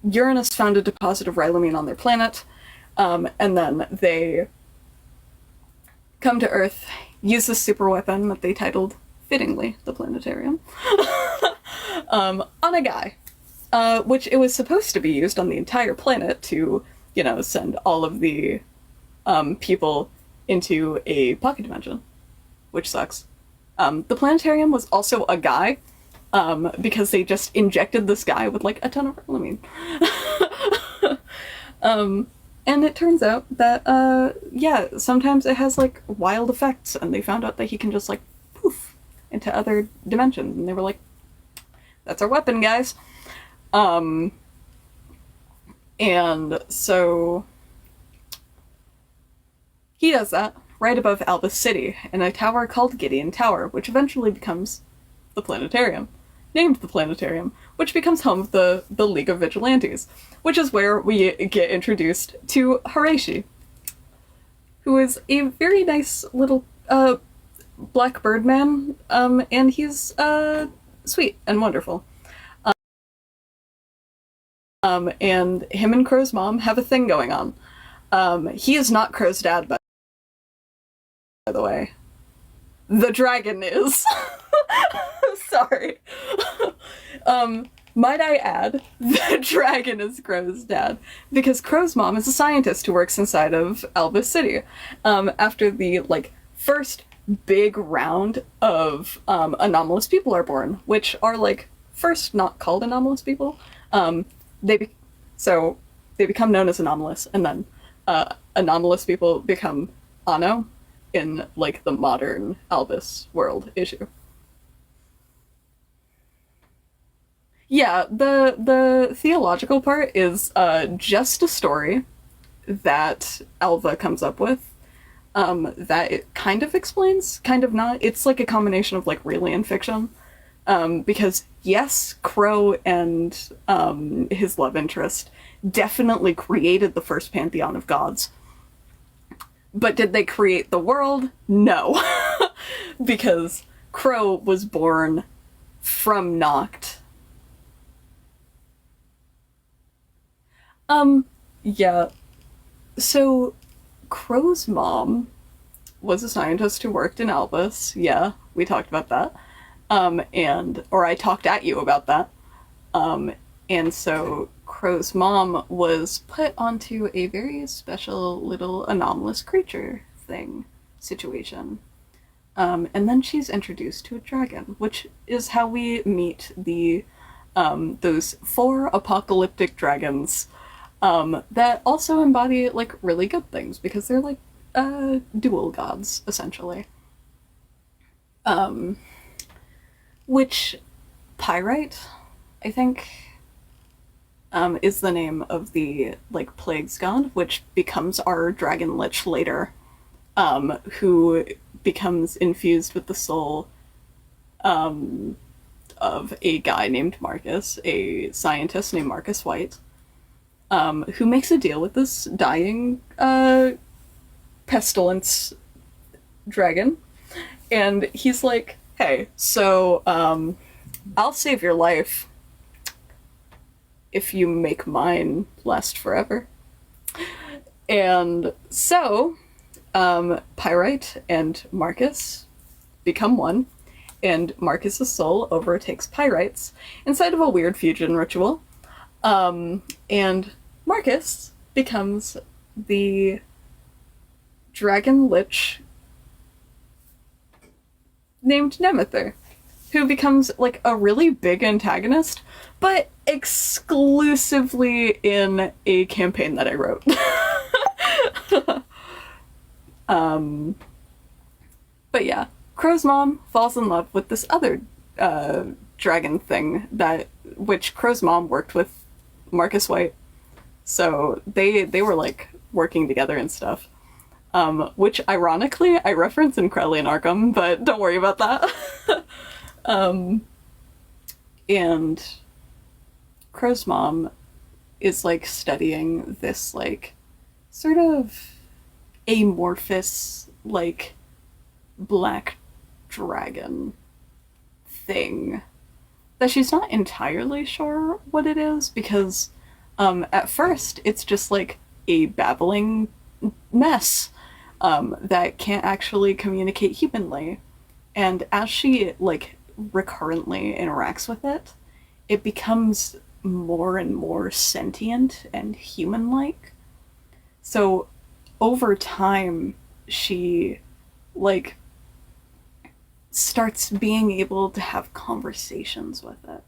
Uranus found a deposit of rhylamine on their planet, and then they come to Earth, use this super weapon that they titled, fittingly, the planetarium, on a guy. Which it was supposed to be used on the entire planet to, send all of the people into a pocket dimension, which sucks. The planetarium was also a guy, because they just injected this guy with like a ton of rhylamine. And it turns out that, sometimes it has like wild effects, and they found out that he can just like poof into other dimensions, and they were like, that's our weapon, guys. And so he does that right above Albus City in a tower called Gideon Tower, which eventually becomes the planetarium, named the planetarium, which becomes home of the League of Vigilantes, which is where we get introduced to Horashi, who is a very nice little black bird man, and he's sweet and wonderful. And him and Crow's mom have a thing going on. He is not Crow's dad, by the way. The dragon is. Sorry. Might I add, the dragon is Crow's dad, because Crow's mom is a scientist who works inside of Albus City. After the, first big round of anomalous people are born, which are, first not called anomalous people. They become known as anomalous, and then anomalous people become Anno in the modern Albus world issue. Yeah, the theological part is just a story that Alva comes up with, that it kind of explains, kind of not. It's a combination of real and fiction. Because yes, Crow and his love interest definitely created the first pantheon of gods. But did they create the world? No. Because Crow was born from Noct. Yeah. So, Crow's mom was a scientist who worked in Albus. Yeah, we talked about that. Or I talked at you about that. And so Crow's mom was put onto a very special little anomalous creature thing situation. And then she's introduced to a dragon, which is how we meet those 4 apocalyptic dragons, that also embody, really good things, because they're, dual gods, essentially. Which, Pyrite, I think, is the name of the, Plagues god, which becomes our Dragon Lich later, who becomes infused with the soul, of a guy named Marcus, a scientist named Marcus White, who makes a deal with this dying, pestilence dragon, and he's like, hey, so, I'll save your life if you make mine last forever. And so, Pyrite and Marcus become one, and Marcus's soul overtakes Pyrite's inside of a weird fusion ritual. And Marcus becomes the Dragon Lich named Nemether, who becomes a really big antagonist, but exclusively in a campaign that I wrote. But yeah, Crow's mom falls in love with this other dragon thing which Crow's mom worked with Marcus White, so they were working together and stuff. Which, ironically, I reference in Crowley and Arkham, but don't worry about that. And Crow's mom is, studying this, sort of amorphous, black dragon thing that she's not entirely sure what it is, because At first, it's just like a babbling mess that can't actually communicate humanly. And as she, like, recurrently interacts with it, it becomes more and more sentient and human like. So over time, she, like, starts being able to have conversations with it.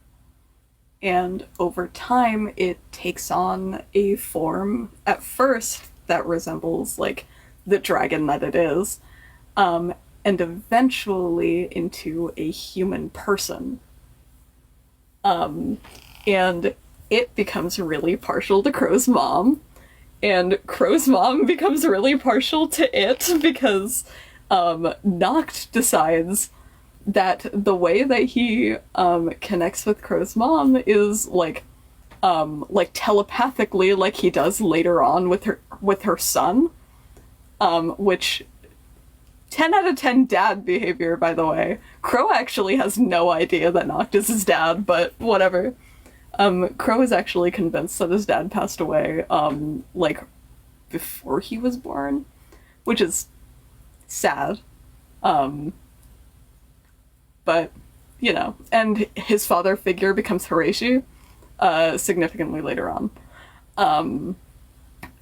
And over time, it takes on a form at first that resembles, like, the dragon that it is, and eventually into a human person. And it becomes really partial to Crow's mom, and Crow's mom becomes really partial to it because Noct decides that the way that he connects with Crow's mom is like telepathically, like he does later on with her son, which 10 out of 10 dad behavior, by the way. Crow actually has no idea that Noct is his dad, but whatever. Crow is actually convinced that his dad passed away, like, before he was born, which is sad. But, you know, and his father figure becomes Horatio, significantly later on,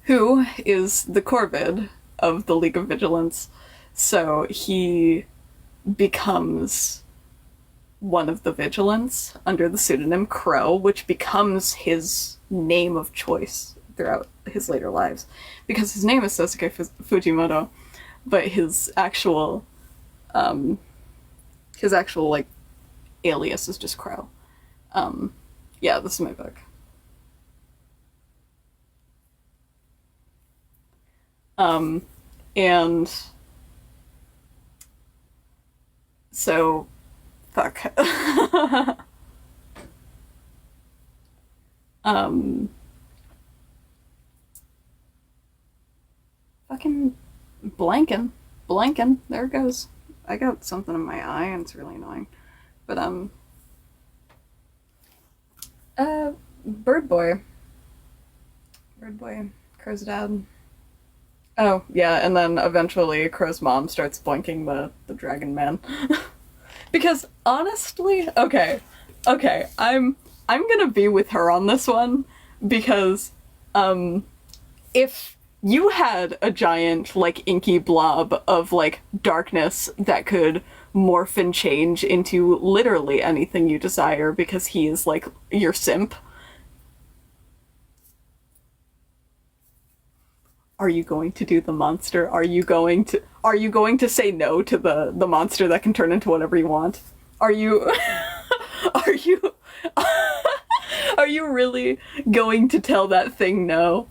who is the Corvid of the League of Vigilants. So he becomes one of the Vigilants under the pseudonym Crow, which becomes his name of choice throughout his later lives. Because his name is Sosuke Fujimoto, but his actual, like, alias is just Crow. Yeah, this is my book. And so, fuck. Fucking blanking. There it goes. I got something in my eye and it's really annoying. But, Bird Boy, Crow's dad. Oh, yeah, and then eventually Crow's mom starts blanking the dragon man. Because honestly, okay, I'm gonna be with her on this one, because if you had a giant, like, inky blob of, like, darkness that could morph and change into literally anything you desire because he is, like, your simp, are you going to do the monster? Are you going to say no to the monster that can turn into whatever you want? Are you are you really going to tell that thing no?